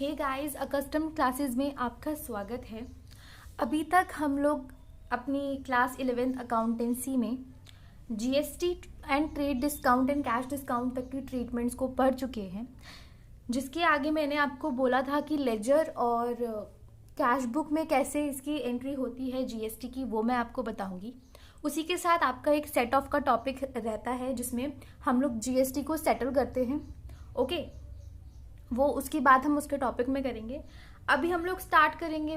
Hey guys, accustom classes में आपका स्वागत है। अभी तक हम लोग अपनी क्लास 11th अकाउंटेंसी में GST and trade discount and cash discount तक की ट्रीटमेंट्स को पढ़ चुके हैं, जिसके आगे मैंने आपको बोला था कि लेजर और कैश बुक में कैसे इसकी एंट्री होती है जीएसटी की, वो मैं आपको बताऊंगी। उसी के साथ आपका एक सेट ऑफ का टॉपिक रहता है जिसमें हम लोग जीएसटी को सेटल करते हैं। ओके, वो उसकी बात हम उसके टॉपिक में करेंगे। अभी हम लोग स्टार्ट करेंगे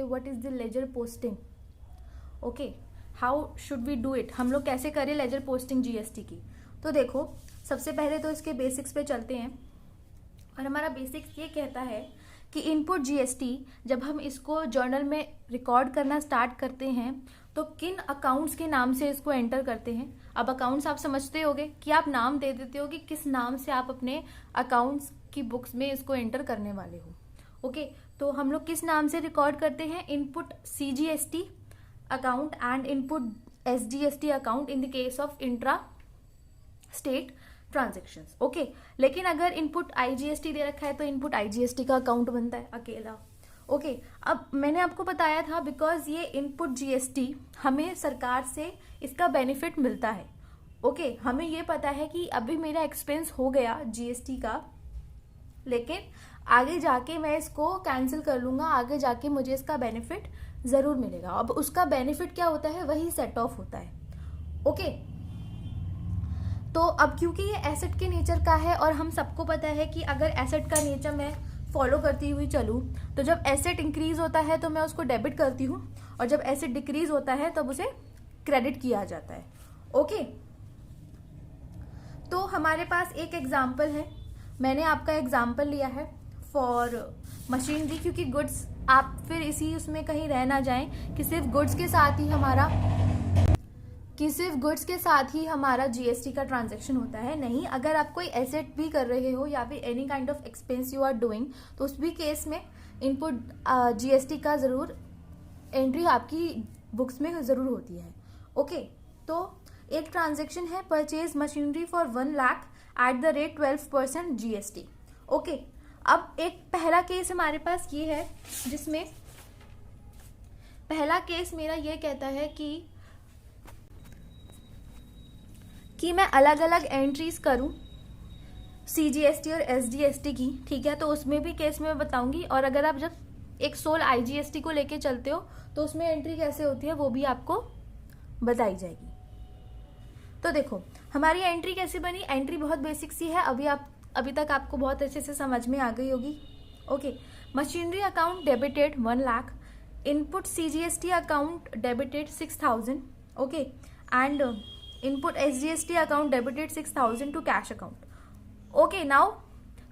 what is the ledger posting. Okay, how should we do it, हम लोग कैसे करें लेजर पोस्टिंग जीएसटी की। तो देखो, सबसे पहले तो इसके बेसिक्स पे चलते हैं और हमारा बेसिक्स ये कहता है कि इनपुट जीएसटी जब हम इसको जर्नल में रिकॉर्ड करना स्टार्ट करते हैं तो किन अकाउंट्स के नाम से इसको एंटर करते हैं। अब अकाउंट्स आप समझते होगे कि आप नाम दे देते हो कि किस नाम से आप अपने अकाउंट्स की बुक्स में इसको एंटर करने वाले हो। ओके, तो हम लोग किस नाम से रिकॉर्ड करते हैं, input CGST account and input SGST account in the case of intra state transactions. Okay, लेकिन अगर इनपुट आईजीएसटी दे रखा है तो इनपुट आईजीएसटी का अकाउंट बनता है अकेला। ओके, अब मैंने आपको बताया था बिकॉज ये इनपुट जीएसटी हमें सरकार से इसका बेनिफिट मिलता है। ओके, हमें ये पता है कि अभी मेरा एक्सपेंस हो गया जीएसटी का, लेकिन आगे जाके मैं इसको कैंसिल कर लूंगा, आगे जाके मुझे इसका बेनिफिट जरूर मिलेगा। अब उसका बेनिफिट क्या होता है, वही सेट ऑफ होता है। ओके, तो अब क्योंकि ये एसेट के नेचर का है और हम सबको पता है कि अगर एसेट का नेचर मैं फॉलो करती हुई चलूँ तो जब एसेट इंक्रीज होता है तो मैं उसको डेबिट करती हूँ और जब एसेट डिक्रीज होता है तब उसे क्रेडिट किया जाता है। ओके, तो हमारे पास एक एग्जाम्पल है, मैंने आपका एग्जाम्पल लिया है फॉर मशीनरी, क्योंकि गुड्स आप फिर इसी उसमें कहीं रह ना जाएं कि सिर्फ गुड्स के साथ ही हमारा जीएसटी का ट्रांजैक्शन होता है। नहीं, अगर आप कोई एसेट भी कर रहे हो या फिर any kind of expense you are doing तो उस भी केस में इनपुट जीएसटी का जरूर एंट्री आपकी बुक्स में जरूर होती है। ओके, तो एक ट्रांजैक्शन है purchase machinery for 1 lakh at the rate 12% GST. Okay, अब एक पहला केस हमारे पास ये है जिसमें पहला केस मेरा ये कहता है कि मैं अलग अलग एंट्रीज करूं सीजीएसटी और एसजीएसटी की। ठीक है, तो उसमें भी केस में बताऊंगी, और अगर आप जब एक सोल आईजीएसटी को लेके चलते हो तो उसमें एंट्री कैसे होती है वो भी आपको बताई जाएगी। तो देखो, हमारी एंट्री कैसे बनी। एंट्री बहुत बेसिक सी है, अभी तक आपको बहुत अच्छे से समझ में आ गई होगी। Okay, machinery account debited 1 lakh, input CGST account debited 6000। Okay, and input SGST account debited 6000 to cash account. Okay, now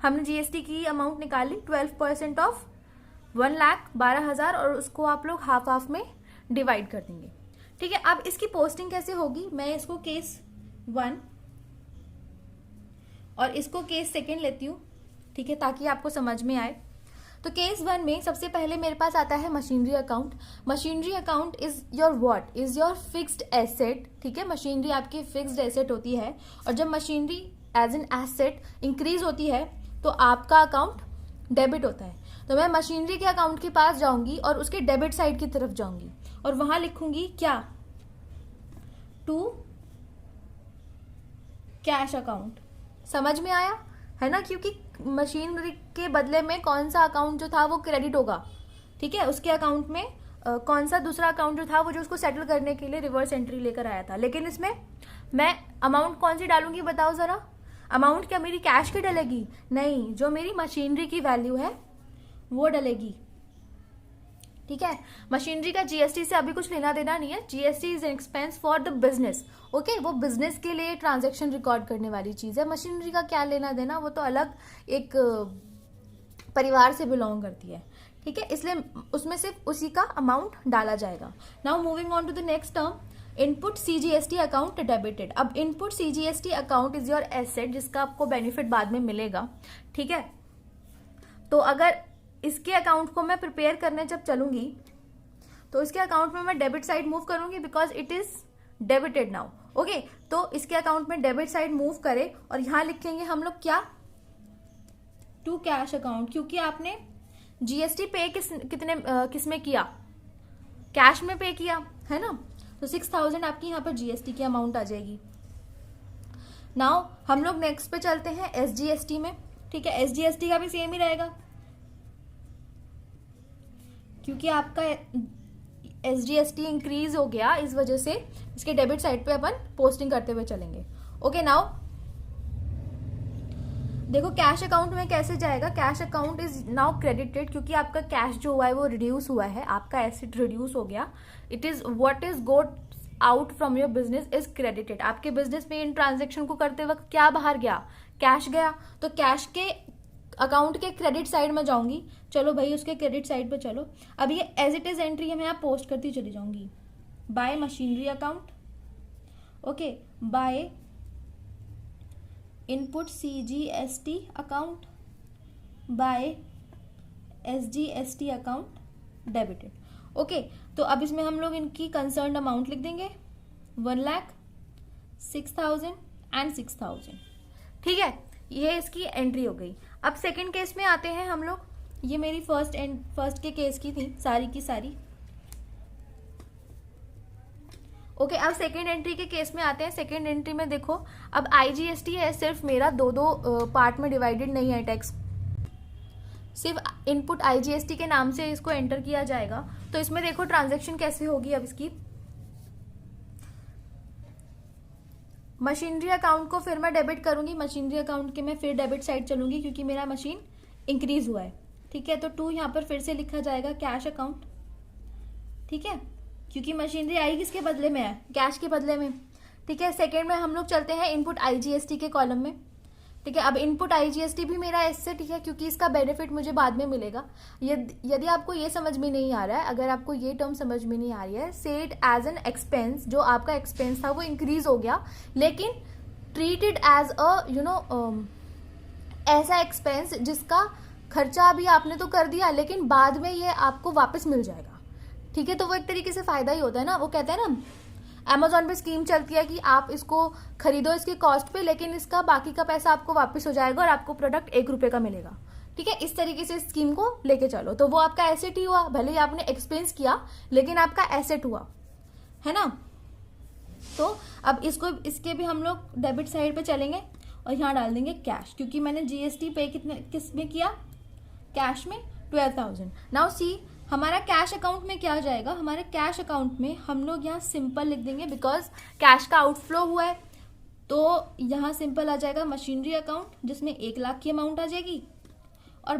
हमने जीएसटी की अमाउंट निकाली 12% ऑफ 1,12,000 और उसको आप लोग हाफ में डिवाइड कर देंगे। ठीक है, अब इसकी पोस्टिंग कैसे होगी, मैं इसको केस 1 और इसको केस 2 लेती हूँ। ठीक है, ताकि आपको समझ में आए। तो केस 1 में सबसे पहले मेरे पास आता है machinery account. Machinery account is your fixed asset. ठीक है, मशीनरी आपकी फिक्स्ड एसेट होती है और जब machinery as an asset increase होती है तो आपका अकाउंट डेबिट होता है। तो मैं मशीनरी के अकाउंट के पास जाऊंगी और उसके डेबिट साइड की तरफ जाऊंगी और वहां लिखूंगी क्या, टू कैश अकाउंट। समझ में आया है ना, क्योंकि मशीनरी के बदले में कौन सा अकाउंट जो था वो क्रेडिट होगा। ठीक है, उसके अकाउंट में कौन सा दूसरा अकाउंट जो था वो जो उसको सेटल करने के लिए रिवर्स एंट्री लेकर आया था। लेकिन इसमें मैं अमाउंट कौन सी डालूंगी बताओ जरा। अमाउंट क्या मेरी कैश की डलेगी? नहीं, जो मेरी मशीनरी की वैल्यू है वो डलेगी। ठीक है, मशीनरी का जीएसटी से अभी कुछ लेना देना नहीं है। GST is an expense for the business. Okay, वो बिजनेस के लिए ट्रांजैक्शन रिकॉर्ड करने वाली चीज है। मशीनरी का क्या लेना देना, वो तो अलग एक परिवार से बिलोंग करती है। ठीक है, इसलिए उसमें सिर्फ उसी का अमाउंट डाला जाएगा। Now moving on to the next term, input CGST account debited. अब input CGST account is your asset जिसका आपको बेनिफिट बाद में मिलेगा। ठीक है, तो अगर इसके अकाउंट को मैं प्रिपेयर करने जब चलूंगी तो इसके अकाउंट में मैं डेबिट साइड मूव करूंगी because it is debited now. Okay, तो इसके अकाउंट में डेबिट साइड मूव करे और यहां लिखेंगे हम लोग क्या, टू कैश अकाउंट, क्योंकि आपने जीएसटी पे किस में किया, कैश में पे किया है ना, तो 6000 आपकी यहाँ पर जीएसटी की अमाउंट आ जाएगी। नाउ हम लोग नेक्स्ट पे चलते हैं एसजीएसटी में। ठीक है, एसजीएसटी का भी सेम ही रहेगा, क्योंकि आपका एसजीएसटी इंक्रीज हो गया, इस वजह से इसके डेबिट साइड पे अपन पोस्टिंग करते हुए चलेंगे। ओके, नाउ देखो कैश अकाउंट में कैसे जाएगा। Cash account is now credited, क्योंकि आपका कैश जो हुआ है वो रिड्यूस हुआ है, आपका एसेट रिड्यूस हो गया। It is what is got out from your business is credited. आपके बिजनेस में इन ट्रांजेक्शन को करते वक्त क्या बाहर गया, कैश गया, तो कैश के अकाउंट के क्रेडिट साइड में जाऊंगी। चलो भाई उसके क्रेडिट साइड पे चलो। अब ये एज इट इज एंट्री है, मैं यहाँ पोस्ट करती चली जाऊंगी। By machinery account, okay, by input CGST account, by SGST account debited. Okay, तो अब इसमें हम लोग इनकी कंसर्न अमाउंट लिख देंगे 1,00,000, 6,000 एंड 6,000। ठीक है, ये इसकी एंट्री हो गई। अब सेकंड केस में आते हैं हम लोग। ये मेरी फर्स्ट के केस की थी सारी की सारी। ओके, अब सेकेंड एंट्री के केस में आते हैं। सेकेंड एंट्री में देखो, अब आईजीएसटी है, सिर्फ मेरा दो पार्ट में डिवाइडेड नहीं है टैक्स, सिर्फ इनपुट आईजीएसटी के नाम से इसको एंटर किया जाएगा। तो इसमें देखो ट्रांजैक्शन कैसे होगी। अब इसकी मशीनरी अकाउंट को फिर मैं डेबिट करूंगी, मशीनरी अकाउंट के मैं फिर डेबिट साइड चलूंगी, क्योंकि मेरा मशीन इंक्रीज हुआ है। ठीक है, तो 2 यहाँ पर फिर से लिखा जाएगा कैश अकाउंट। ठीक है, क्योंकि मशीनरी आई किसके बदले में है, कैश के बदले में। ठीक है, सेकेंड में हम लोग चलते हैं इनपुट आईजीएसटी के कॉलम में। ठीक है, अब इनपुट आईजीएसटी भी मेरा एसेट है, क्योंकि इसका बेनिफिट मुझे बाद में मिलेगा। यदि आपको ये समझ में नहीं आ रहा है, अगर आपको ये टर्म समझ में नहीं आ रही है, सेड एज एन एक्सपेंस, जो आपका एक्सपेंस था वो इंक्रीज हो गया, लेकिन ट्रीटेड एज अ ऐसा एक्सपेंस जिसका खर्चा अभी आपने तो कर दिया, लेकिन बाद में ये आपको वापस मिल जाएगा। ठीक है, तो वो एक तरीके से फायदा ही होता है ना। वो कहते हैं ना, अमेजोन पे स्कीम चलती है कि आप इसको खरीदो इसकी कॉस्ट पे, लेकिन इसका बाकी का पैसा आपको वापस हो जाएगा और आपको प्रोडक्ट 1 रुपए का मिलेगा। ठीक है, इस तरीके से स्कीम को लेके चलो, तो वो आपका एसेट ही हुआ, भले ही आपने एक्सपेंस किया लेकिन आपका एसेट हुआ, है ना। तो अब इसके भी हम लोग डेबिट साइड पे चलेंगे और यहाँ डाल देंगे कैश, क्योंकि मैंने जीएसटी पे किस में किया, कैश में 12,000। नाउ सी हमारा कैश अकाउंट में क्या जाएगा, हमारे कैश अकाउंट में हम लोग यहाँ सिंपल लिख देंगे, बिकॉज कैश का आउटफ्लो हुआ है, तो यहाँ सिंपल आ जाएगा मशीनरी अकाउंट, जिसमें 1,00,000 की अमाउंट आ जाएगी, और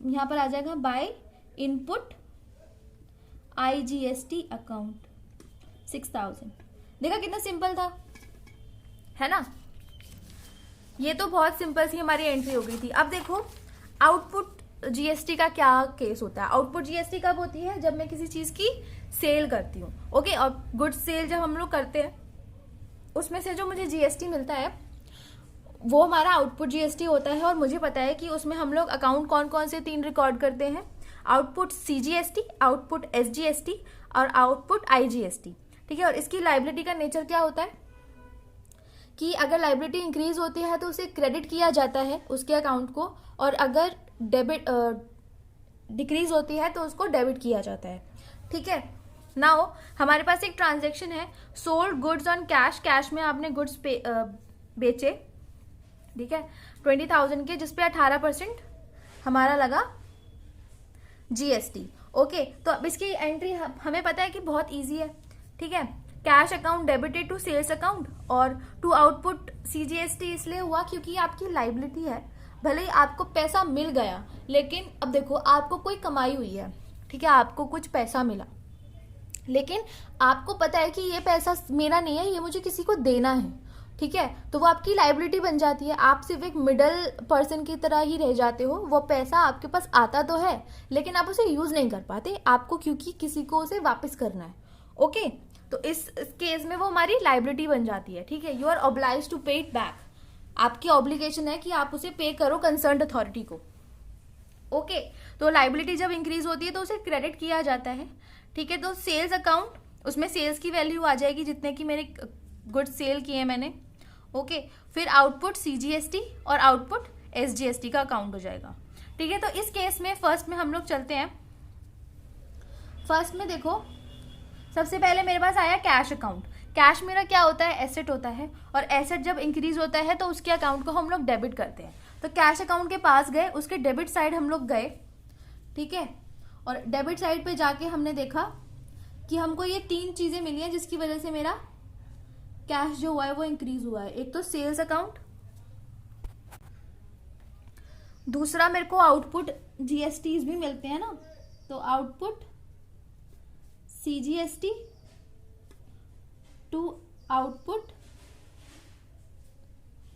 यहाँ पर आ जाएगा बाय इनपुट आईजीएसटी अकाउंट 6,000। देखा कितना सिंपल था, है ना। ये तो बहुत सिंपल सी हमारी एंट्री हो गई थी। अब देखो आउटपुट जीएसटी का क्या केस होता है। आउटपुट जीएसटी कब होती है, जब मैं किसी चीज की सेल करती हूँ। ओके, और गुड्स सेल जब हम लोग करते हैं, उसमें से जो मुझे जीएसटी मिलता है वो हमारा आउटपुट जीएसटी होता है। और मुझे पता है कि उसमें हम लोग अकाउंट कौन कौन से 3 रिकॉर्ड करते हैं, आउटपुट सीजीएसटी, आउटपुट एसजीएसटी और आउटपुट आईजीएसटी। ठीक है, और इसकी लायबिलिटी का नेचर क्या होता है कि अगर लायबिलिटी इंक्रीज होती है तो उसे क्रेडिट किया जाता है उसके अकाउंट को, और अगर डेबिट डिक्रीज होती है तो उसको डेबिट किया जाता है। ठीक है, नाउ हमारे पास एक ट्रांजैक्शन है, sold goods on cash. Cash में आपने गुड्स बेचे, ठीक है, 20,000 के, जिसपे 18% हमारा लगा जीएसटी। ओके, तो अब इसकी एंट्री हमें पता है कि बहुत इजी है। ठीक है, cash account debited to sales account और टू आउटपुट सीजीएसटी इसलिए हुआ क्योंकि आपकी लायबिलिटी है। भले ही आपको पैसा मिल गया, लेकिन अब देखो आपको कोई कमाई हुई है, ठीक है, आपको कुछ पैसा मिला, लेकिन आपको पता है कि ये पैसा मेरा नहीं है, ये मुझे किसी को देना है। ठीक है, तो वो आपकी लायबिलिटी बन जाती है। आप सिर्फ एक मिडल पर्सन की तरह ही रह जाते हो। वो पैसा आपके पास आता तो है, लेकिन आप उसे यूज नहीं कर पाते आपको, क्योंकि किसी को उसे वापस करना है। ओके, तो इस केस में वो हमारी लायबिलिटी बन जाती है। ठीक है, यू आर ऑब्लाइज टू पे इट बैक। आपकी ऑब्लिगेशन है कि आप उसे पे करो कंसर्न्ड अथॉरिटी को। ओके, तो लायबिलिटी जब इंक्रीज होती है तो उसे क्रेडिट किया जाता है। ठीक है, तो सेल्स अकाउंट, उसमें सेल्स की वैल्यू आ जाएगी जितने की मेरे गुड्स सेल किए मैंने। ओके, फिर आउटपुट सीजीएसटी और आउटपुट SGST का अकाउंट हो जाएगा। ठीक है, तो इस केस में फर्स्ट में हम लोग चलते हैं। फर्स्ट में देखो, सबसे पहले मेरे पास आया कैश अकाउंट। कैश मेरा क्या होता है, एसेट होता है, और एसेट जब इंक्रीज होता है तो उसके अकाउंट को हम लोग डेबिट करते हैं। तो कैश अकाउंट के पास गए, उसके डेबिट साइड हम लोग गए, ठीक है, और डेबिट साइड पे जाके हमने देखा कि हमको ये 3 चीजें मिली हैं जिसकी वजह से मेरा कैश जो हुआ है वो इंक्रीज हुआ है। एक तो सेल्स अकाउंट, दूसरा मेरे को आउटपुट जीएसटीज भी मिलते हैं ना, तो output CGST to output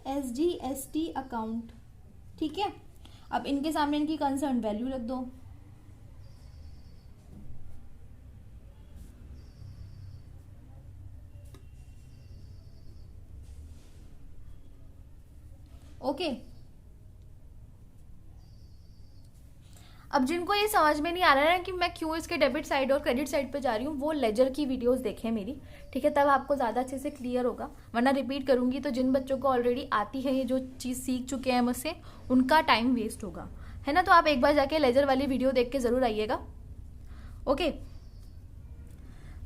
SGST account. ठीक है, अब इनके सामने इनकी कंसर्न वैल्यू रख दो। ओके, अब जिनको ये समझ में नहीं आ रहा है कि मैं क्यों इसके डेबिट साइड और क्रेडिट साइड पे जा रही हूँ, वो लेजर की वीडियोस देखें मेरी, ठीक है, तब आपको ज़्यादा अच्छे से क्लियर होगा। वरना रिपीट करूंगी तो जिन बच्चों को ऑलरेडी आती है, ये जो चीज़ सीख चुके हैं मुझसे, उनका टाइम वेस्ट होगा, है ना। तो आप एक बार जाके लेजर वाली वीडियो देख के ज़रूर आइएगा। ओके,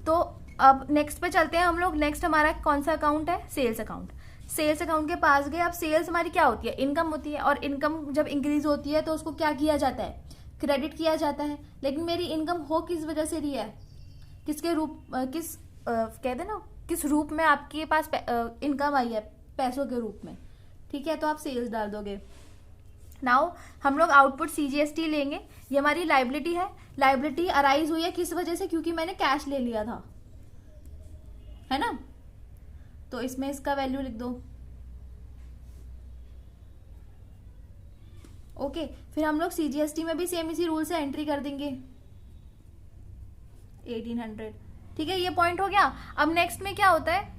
तो अब नेक्स्ट पे चलते हैं हम लोग। नेक्स्ट हमारा कौन सा अकाउंट है, सेल्स अकाउंट। सेल्स अकाउंट के पास गए। अब सेल्स हमारी क्या होती है, इनकम होती है, और इनकम जब इंक्रीज होती है तो उसको क्या किया जाता है, क्रेडिट किया जाता है। लेकिन मेरी इनकम हो किस वजह से रही है, किसके रूप कहते ना, किस रूप में आपके पास इनकम आई है, पैसों के रूप में। ठीक है, तो आप सेल्स डाल दोगे। नाउ हम लोग आउटपुट CGST लेंगे। ये हमारी लाइबिलिटी है। लाइबिलिटी अराइज हुई है किस वजह से, क्योंकि मैंने कैश ले लिया था, है ना। तो इसमें इसका वैल्यू लिख दो। ओके, फिर हम लोग CGST में भी सेम इसी रूल से एंट्री कर देंगे 1800। ठीक है, ये पॉइंट हो गया। अब नेक्स्ट में क्या होता है,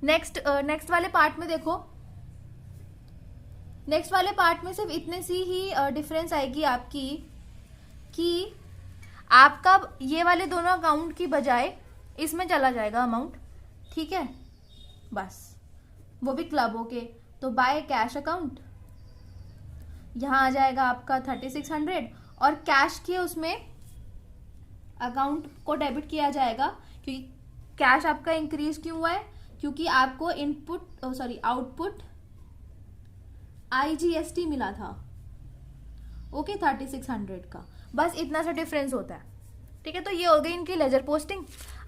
नेक्स्ट वाले पार्ट में देखो, नेक्स्ट वाले पार्ट में सिर्फ इतने सी ही डिफरेंस आएगी आपकी कि आपका ये वाले दोनों अकाउंट की बजाय इसमें चला जाएगा अमाउंट। ठीक है, बस वो भी क्लबों के। तो बाय कैश अकाउंट यहां आ जाएगा आपका 3600, और कैश के उसमें अकाउंट को डेबिट किया जाएगा, क्योंकि कैश आपका इंक्रीज क्यों हुआ है, क्योंकि आपको आउटपुट IGST मिला था। ओके, 3600 का, बस इतना सा डिफरेंस होता है। ठीक है, तो ये हो गई इनकी लेजर पोस्टिंग।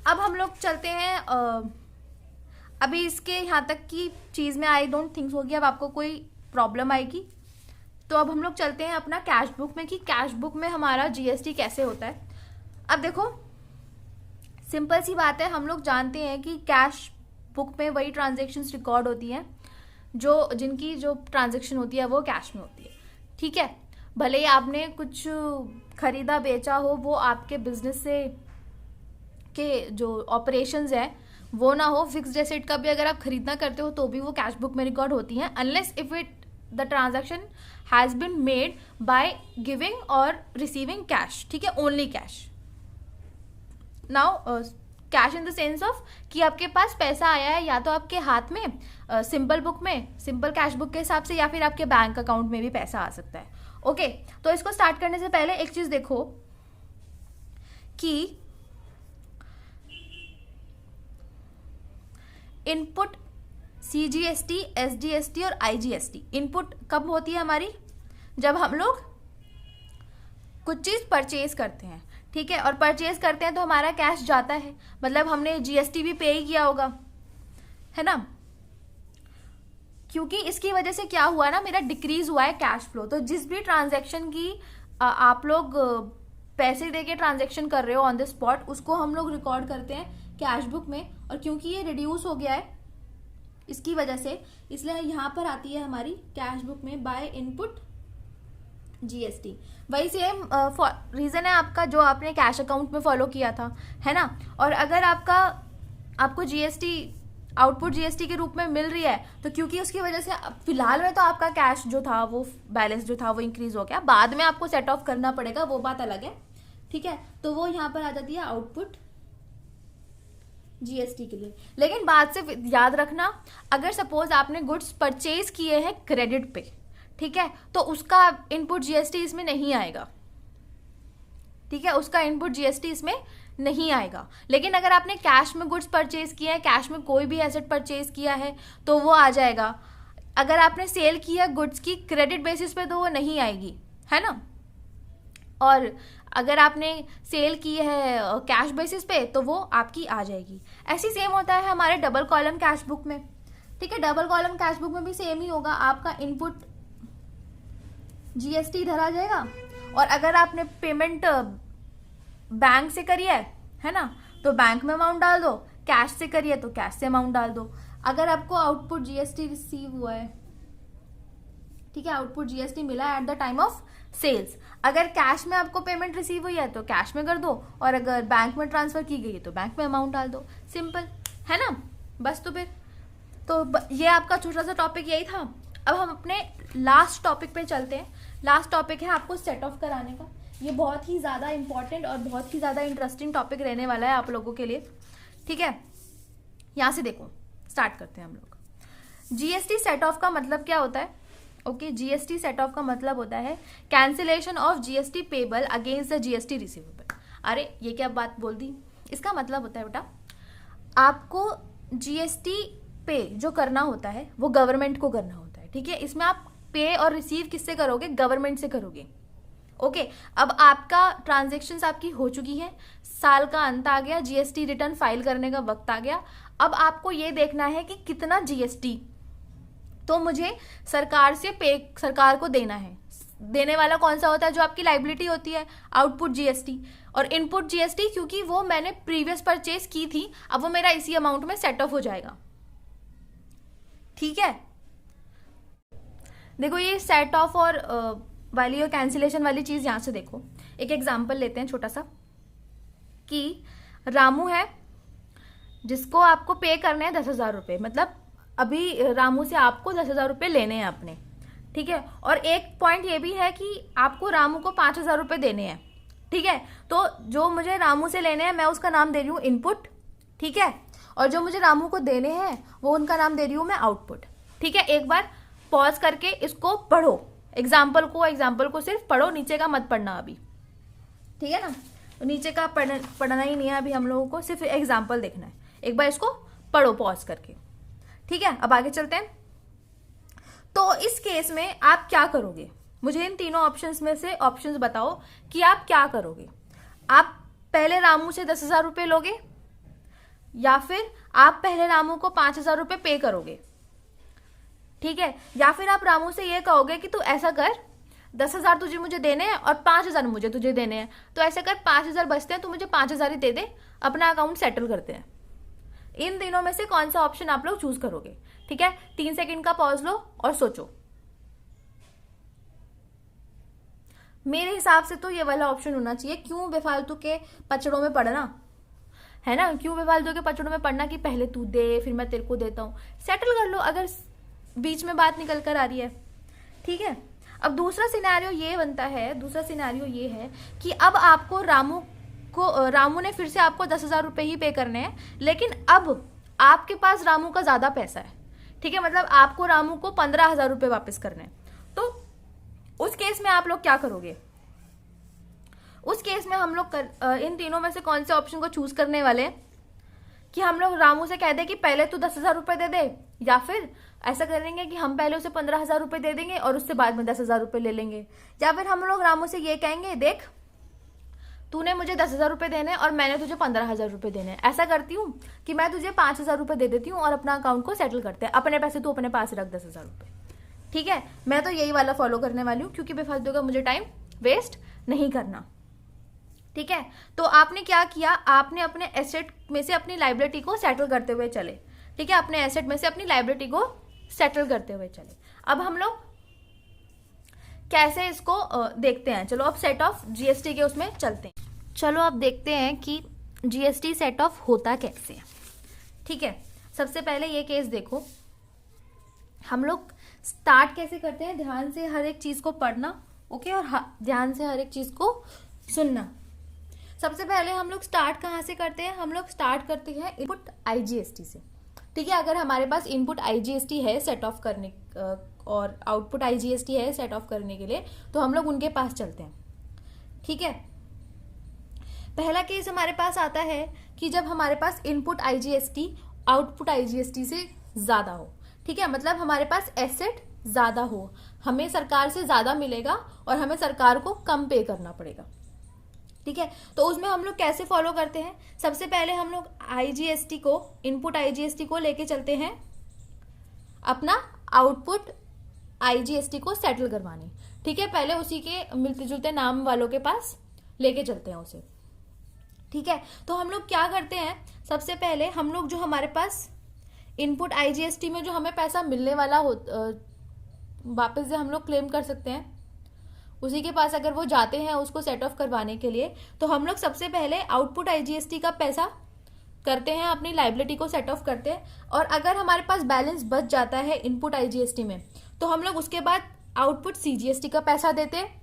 अब हम लोग चलते हैं अभी इसके यहाँ तक की चीज में आई डोंट थिंक होगी अब आपको कोई प्रॉब्लम आएगी। तो अब हम लोग चलते हैं अपना कैश बुक में कि कैश बुक में हमारा GST कैसे होता है। अब देखो, सिंपल सी बात है, हम लोग जानते हैं कि कैश बुक में वही ट्रांजेक्शन्स रिकॉर्ड होती हैं जिनकी जो ट्रांजेक्शन होती है वो कैश में होती है। ठीक है, भले ही आपने कुछ खरीदा बेचा हो, वो आपके बिजनेस से के जो ऑपरेशंस है वो ना हो। फिक्स्ड एसेट का भी अगर आप खरीदना करते हो तो भी वो कैश बुक में रिकॉर्ड होती हैं, unless if the transaction has been made by giving और रिसीविंग कैश। ठीक है, only cash. Now cash in the sense of कि आपके पास पैसा आया है या तो आपके हाथ में सिंपल बुक में, सिंपल कैश बुक के हिसाब से, या फिर आपके बैंक अकाउंट में भी पैसा आ सकता है। ओके, तो इसको स्टार्ट करने से पहले एक चीज देखो कि इनपुट CGST, SGST और IGST इनपुट कब होती है हमारी, जब हम लोग कुछ चीज परचेज करते हैं। ठीक है, और परचेज करते हैं तो हमारा कैश जाता है, मतलब हमने GST भी पे ही किया होगा, है ना। क्योंकि इसकी वजह से क्या हुआ ना, मेरा डिक्रीज हुआ है कैश फ्लो। तो जिस भी ट्रांजैक्शन की आप लोग पैसे देके ट्रांजैक्शन कर रहे हो ऑन द स्पॉट, उसको हम लोग रिकॉर्ड करते हैं कैश बुक में। और क्योंकि ये रिड्यूस हो गया है इसकी वजह से, इसलिए यहाँ पर आती है हमारी कैश बुक में बाय इनपुट GST। वही सेम रीजन है आपका जो आपने कैश अकाउंट में फॉलो किया था, है ना। और अगर आपको GST आउटपुट GST के रूप में मिल रही है, तो क्योंकि उसकी वजह से फिलहाल में तो आपका कैश जो था, वो बैलेंस जो था वो इंक्रीज हो गया। बाद में आपको सेट ऑफ करना पड़ेगा, वो बात अलग है। ठीक है, तो वो यहाँ पर आ जाती है आउटपुट GST के लिए। लेकिन बात से याद रखना, अगर सपोज आपने गुड्स परचेज किए हैं क्रेडिट पे, ठीक है, तो उसका इनपुट जीएसटी इसमें नहीं आएगा। ठीक है, उसका इनपुट जीएसटी इसमें नहीं आएगा। लेकिन अगर आपने कैश में गुड्स परचेज किया है, कैश में कोई भी एसेट परचेज किया है, तो वो आ जाएगा। अगर आपने सेल किया गुड्स की क्रेडिट बेसिस पे, तो वो नहीं आएगी, है ना। और अगर आपने सेल की है कैश बेसिस पे, तो वो आपकी आ जाएगी। ऐसी सेम होता है हमारे डबल कॉलम कैश बुक में। ठीक है, डबल कॉलम कैश बुक में भी सेम ही होगा। आपका इनपुट जीएसटी इधर आ जाएगा, और अगर आपने पेमेंट बैंक से करी है ना, तो बैंक में अमाउंट डाल दो। कैश से करी है तो कैश से अमाउंट डाल दो। अगर आपको आउटपुट जीएसटी रिसीव हुआ है, ठीक है, आउटपुट जीएसटी मिला है at the time of sales. अगर कैश में आपको पेमेंट रिसीव हुई है तो कैश में कर दो, और अगर बैंक में ट्रांसफर की गई है तो बैंक में अमाउंट डाल दो। सिंपल है ना। बस तो फिर तो ये आपका छोटा सा टॉपिक यही था। अब हम अपने लास्ट टॉपिक पे चलते हैं। लास्ट टॉपिक है आपको सेट ऑफ कराने का। ये बहुत ही ज़्यादा इंपॉर्टेंट और बहुत ही ज़्यादा इंटरेस्टिंग टॉपिक रहने वाला है आप लोगों के लिए। ठीक है, यहाँ से देखो, स्टार्ट करते हैं हम लोग। जीएसटी सेट ऑफ का मतलब क्या होता है? ओके, जीएसटी सेट ऑफ का मतलब होता है cancellation of GST payable against the GST receivable. अरे ये क्या बात बोल दी। इसका मतलब होता है बेटा, आपको जीएसटी पे जो करना होता है वो गवर्नमेंट को करना होता है। ठीक है, इसमें आप पे और रिसीव किससे करोगे? गवर्नमेंट से करोगे। ओके, अब आपका ट्रांजेक्शन्स आपकी हो चुकी है, साल का अंत आ गया, जीएसटी रिटर्न फाइल करने का वक्त आ गया। अब आपको ये देखना है कि कितना जीएसटी तो मुझे सरकार से सरकार को देना है। देने वाला कौन सा होता है? जो आपकी लाइबिलिटी होती है, आउटपुट जीएसटी। और इनपुट जीएसटी क्योंकि वो मैंने प्रीवियस परचेज की थी, अब वो मेरा इसी अमाउंट में सेट ऑफ हो जाएगा। ठीक है, देखो ये सेट ऑफ और वाली और कैंसिलेशन वाली चीज यहां से देखो। एक एग्जांपल लेते हैं छोटा सा, कि रामू है जिसको आपको पे करने हैं 10,000 रुपये। मतलब अभी रामू से आपको 10,000 रुपये लेने हैं अपने। ठीक है, और एक पॉइंट ये भी है कि आपको रामू को 5,000 रुपये देने हैं। ठीक है, तो जो मुझे रामू से लेने हैं मैं उसका नाम दे रही हूँ इनपुट। ठीक है, और जो मुझे रामू को देने हैं वो उनका नाम दे रही हूँ मैं आउटपुट। ठीक है, एक बार पॉज करके इसको पढ़ो, एग्जाम्पल को सिर्फ पढ़ो, नीचे का मत पढ़ना अभी। ठीक है ना, तो नीचे का पढ़ना ही नहीं है अभी हम लोगों को, सिर्फ एग्जाम्पल देखना है। एक बार इसको पढ़ो पॉज करके। ठीक है, अब आगे चलते हैं। तो इस केस में आप क्या करोगे? मुझे इन तीनों ऑप्शंस में से ऑप्शंस बताओ कि आप क्या करोगे। आप पहले रामू से 10,000 रुपये लोगे, या फिर आप पहले रामू को 5,000 रुपये पे करोगे। ठीक है, या फिर आप रामू से ये कहोगे कि तू ऐसा कर, 10,000 तुझे मुझे देने हैं और 5,000 मुझे तुझे देने हैं, तो ऐसा कर 5,000 बचते हैं, तू मुझे 5,000 ही दे दे, अपना अकाउंट सेटल करते हैं। इन तीनों में से कौन सा ऑप्शन आप लोग चूज करोगे? ठीक है, 3 सेकंड का पॉज लो और सोचो। मेरे हिसाब से तो ये वाला ऑप्शन होना चाहिए। क्यों बेफालतू के पचड़ों में पढ़ना, है ना, क्यों बेफालतू के पचड़ों में पढ़ना कि पहले तू दे फिर मैं तेरे को देता हूँ। सेटल कर लो अगर बीच में बात निकल कर आ रही है। ठीक है, अब दूसरा सिनेरियो ये बनता है, दूसरा सिनेरियो ये है कि अब आपको रामू ने फिर से आपको 10,000 रुपये ही पे करने हैं, लेकिन अब आपके पास रामू का ज्यादा पैसा है। ठीक है, मतलब आपको रामू को 15,000 रुपये वापस करने हैं। तो उस केस में आप लोग क्या करोगे? उस केस में हम लोग इन तीनों में से कौन से ऑप्शन को चूज करने वाले हैं कि हम लोग रामू से कह दे कि पहले तू 10,000 रुपये दे दे, या फिर ऐसा करेंगे कि हम पहले उसे 15,000 रुपये दे देंगे और उससे बाद में 10,000 रुपये ले लेंगे, या फिर हम लोग रामू से ये कहेंगे देख तूने मुझे 10,000 रुपये देने और मैंने तुझे 15,000 रुपये देने। ऐसा करती हूँ कि मैं तुझे 5,000 रुपये दे देती हूँ और अपना अकाउंट को सेटल करते हैं, अपने पैसे तू अपने पास रख 10,000 रुपये। ठीक है, मैं तो यही वाला फॉलो करने वाली हूँ क्योंकि बेफालतू का मुझे टाइम वेस्ट नहीं करना। ठीक है, तो आपने क्या किया, आपने अपने एसेट में से अपनी लाइबिलिटी को सेटल करते हुए चले। ठीक है, अपने एसेट में से अपनी लाइबिलिटी को सेटल करते हुए चले। अब हम लोग कैसे इसको देखते हैं। चलो अब सेट ऑफ जीएसटी के उसमें चलते हैं। चलो अब देखते हैं कि जीएसटी सेट ऑफ होता कैसे है। ठीक है, सबसे पहले ये केस देखो, हम लोग स्टार्ट कैसे करते हैं, ध्यान से हर एक चीज को पढ़ना। ओके, और ध्यान से हर एक चीज को सुनना। सबसे पहले हम लोग स्टार्ट कहाँ से करते हैं? हम लोग स्टार्ट करते हैं इनपुट आईजीएसटी से। ठीक है, अगर हमारे पास इनपुट आईजीएसटी है सेट ऑफ करने और आउटपुट IGST है सेट ऑफ करने के लिए, तो हम लोग उनके पास चलते हैं। ठीक है, पहला केस हमारे पास आता है कि जब हमारे पास इनपुट IGST आउटपुट IGST से ज्यादा हो। ठीक है, मतलब हमारे पास एसेट ज्यादा हो, हमें सरकार से ज्यादा मिलेगा और हमें सरकार को कम पे करना पड़ेगा। ठीक है, तो उसमें हम लोग कैसे फॉलो करते हैं, सबसे पहले हम लोग IGST को, इनपुट IGST को लेके चलते हैं अपना आउटपुट IGST को सेटल करवाने। ठीक है, पहले उसी के मिलते जुलते नाम वालों के पास लेके चलते हैं उसे। ठीक है, तो हम लोग क्या करते हैं, सबसे पहले हम लोग जो हमारे पास इनपुट IGST में जो हमें पैसा मिलने वाला हो, वापस से हम लोग क्लेम कर सकते हैं उसी के पास अगर वो जाते हैं उसको सेट ऑफ करवाने के लिए, तो हम लोग सबसे पहले आउटपुट IGST का पैसा करते हैं, अपनी लाइबिलिटी को सेट ऑफ करते हैं, और अगर हमारे पास बैलेंस बच जाता है इनपुट IGST में तो हम लोग उसके बाद आउटपुट CGST का पैसा देते हैं,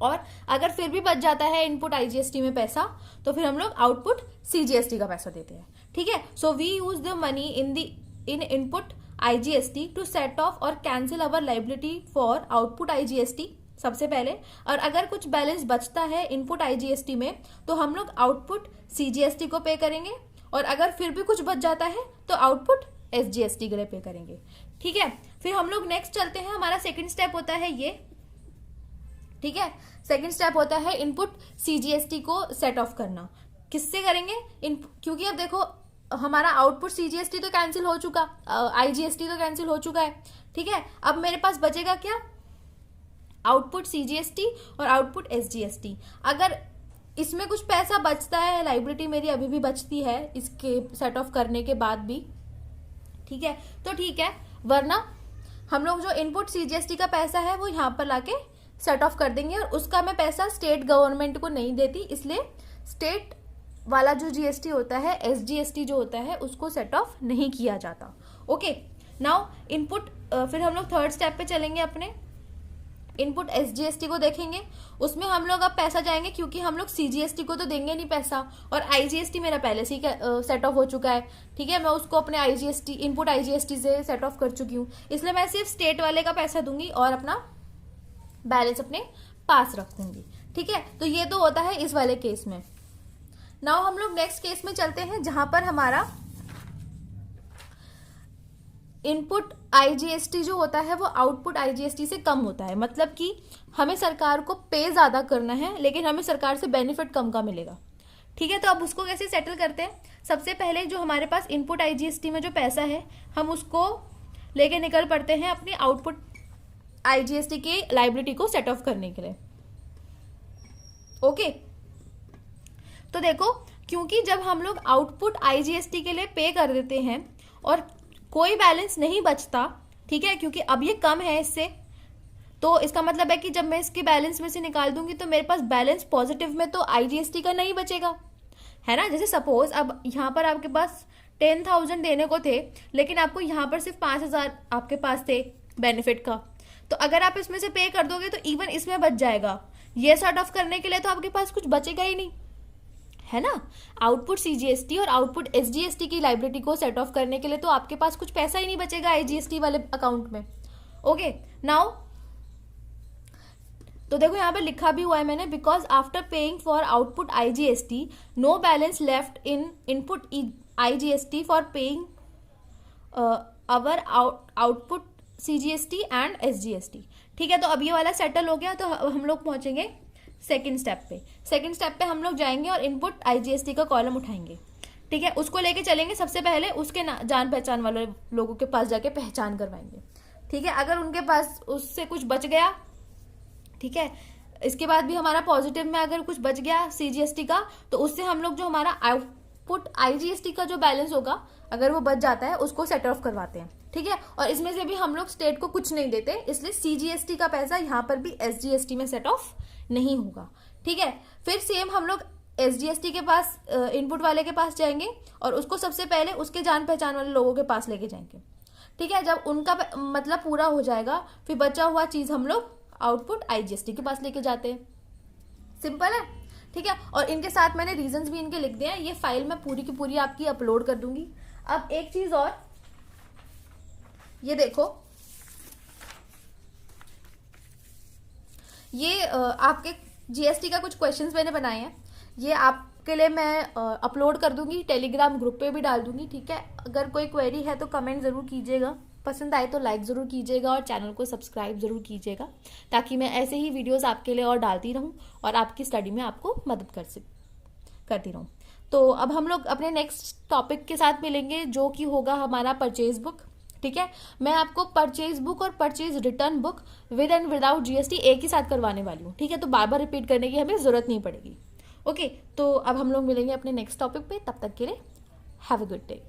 और अगर फिर भी बच जाता है इनपुट IGST में पैसा तो फिर हम लोग आउटपुट CGST का पैसा देते हैं। ठीक है, so we use the money in input IGST to set off और cancel our liability for output IGST सबसे पहले, और अगर कुछ बैलेंस बचता है इनपुट IGST में तो हम लोग आउटपुट CGST को पे करेंगे, और अगर फिर भी कुछ बच जाता है तो आउटपुट SGST के लिए पे करेंगे। ठीक है, फिर हम लोग नेक्स्ट चलते हैं, हमारा सेकंड स्टेप होता है ये। ठीक है, सेकंड स्टेप होता है इनपुट CGST को सेट ऑफ करना। किससे करेंगे, क्योंकि अब देखो हमारा आउटपुट CGST तो कैंसिल हो चुका, IGST तो कैंसिल हो चुका है। ठीक है, अब मेरे पास बचेगा क्या, आउटपुट CGST और आउटपुट SGST। अगर इसमें कुछ पैसा बचता है, लाइबिलिटी मेरी अभी भी बचती है इसके सेट ऑफ करने के बाद भी, ठीक है, तो ठीक है, वरना हम लोग जो इनपुट CGST का पैसा है वो यहाँ पर लाके सेट ऑफ कर देंगे, और उसका मैं पैसा स्टेट गवर्नमेंट को नहीं देती, इसलिए स्टेट वाला जो GST होता है, SGST जो होता है, उसको सेट ऑफ नहीं किया जाता। ओके, नाउ इनपुट, फिर हम लोग थर्ड स्टेप पे चलेंगे, अपने इनपुट SGST को देखेंगे। उसमें हम लोग अब पैसा जाएंगे, क्योंकि हम लोग CGST को तो देंगे नहीं पैसा, और IGST मेरा पहले से ही सेट ऑफ हो चुका है। ठीक है, मैं उसको अपने IGST इनपुट IGST से सेट ऑफ कर चुकी हूँ, इसलिए मैं सिर्फ स्टेट वाले का पैसा दूंगी और अपना बैलेंस अपने पास रखूंगी। ठीक है, तो ये तो होता है इस वाले केस में। नाउ हम लोग नेक्स्ट केस में चलते हैं, जहां पर हमारा इनपुट IGST जो होता है वो आउटपुट IGST से कम होता है, मतलब कि हमें सरकार को पे ज्यादा करना है लेकिन हमें सरकार से बेनिफिट कम का मिलेगा। ठीक है, तो अब उसको कैसे सेटल करते हैं, सबसे पहले जो हमारे पास इनपुट IGST में जो पैसा है हम उसको लेके निकल पड़ते हैं अपनी आउटपुट IGST की लाइबिलिटी को सेट ऑफ करने के लिए। ओके, तो देखो, क्योंकि जब हम लोग आउटपुट IGST के लिए पे कर देते हैं और कोई बैलेंस नहीं बचता, ठीक है, क्योंकि अब ये कम है इससे, तो इसका मतलब है कि जब मैं इसके बैलेंस में से निकाल दूंगी तो मेरे पास बैलेंस पॉजिटिव में तो IGST का नहीं बचेगा, है ना। जैसे सपोज अब यहाँ पर आपके पास 10,000 देने को थे, लेकिन आपको यहाँ पर सिर्फ 5,000 आपके पास थे बेनिफिट का, तो अगर आप इसमें से पे कर दोगे तो इवन इसमें बच जाएगा। ये सॉर्ट ऑफ करने के लिए तो आपके पास कुछ बचेगा ही नहीं, है ना। आउटपुट CGST और आउटपुट SGST की लाइबिलिटी को सेट ऑफ करने के लिए तो आपके पास कुछ पैसा ही नहीं बचेगा IGST वाले अकाउंट में। ओके, नाउ तो देखो यहाँ पे लिखा भी हुआ है मैंने, because after paying for output IGST no balance left in input IGST for paying our output CGST and SGST। ठीक है, तो अब ये वाला सेटल हो गया, तो हम लोग पहुंचेंगे सेकंड स्टेप पे। सेकंड स्टेप पे हम लोग जाएंगे और इनपुट IGST का कॉलम उठाएंगे। ठीक है, उसको लेके चलेंगे, सबसे पहले उसके जान पहचान वाले लोगों के पास जाके पहचान करवाएंगे। ठीक है, अगर उनके पास उससे कुछ बच गया, ठीक है, इसके बाद भी हमारा पॉजिटिव में अगर कुछ बच गया CGST का, तो उससे हम लोग जो हमारा आउटपुट IGST का जो बैलेंस होगा अगर वो बच जाता है उसको सेट ऑफ करवाते हैं। ठीक है, और इसमें से भी हम लोग स्टेट को कुछ नहीं देते, इसलिए CGST का पैसा यहाँ पर भी SGST में सेट ऑफ नहीं होगा। ठीक है, फिर सेम हम लोग SGST के पास, इनपुट वाले के पास जाएंगे और उसको सबसे पहले उसके जान पहचान वाले लोगों के पास लेके जाएंगे। ठीक है, जब उनका मतलब पूरा हो जाएगा फिर बचा हुआ चीज हम लोग आउटपुट IGST के पास लेके जाते हैं। सिंपल है। ठीक है, और इनके साथ मैंने रीजंस भी इनके लिख दिए हैं, ये फाइल मैं पूरी की पूरी आपकी अपलोड कर दूंगी। अब एक चीज और, ये देखो, ये आपके जीएसटी का कुछ क्वेश्चंस मैंने बनाए हैं, ये आपके लिए मैं अपलोड कर दूंगी, टेलीग्राम ग्रुप पे भी डाल दूंगी, ठीक है। अगर कोई क्वेरी है तो कमेंट ज़रूर कीजिएगा, पसंद आए तो लाइक ज़रूर कीजिएगा और चैनल को सब्सक्राइब ज़रूर कीजिएगा, ताकि मैं ऐसे ही वीडियोस आपके लिए और डालती रहूं और आपकी स्टडी में आपको मदद करती रहूं। तो अब हम लोग अपने नेक्स्ट टॉपिक के साथ मिलेंगे, जो कि होगा हमारा परचेज बुक, ठीक है। मैं आपको परचेज बुक और purchase return book with and without GST एक ही साथ करवाने वाली हूँ, ठीक है। तो बार बार रिपीट करने की हमें जरूरत नहीं पड़ेगी। ओके, तो अब हम लोग मिलेंगे अपने नेक्स्ट टॉपिक पे, तब तक के लिए हैव अ गुड डे।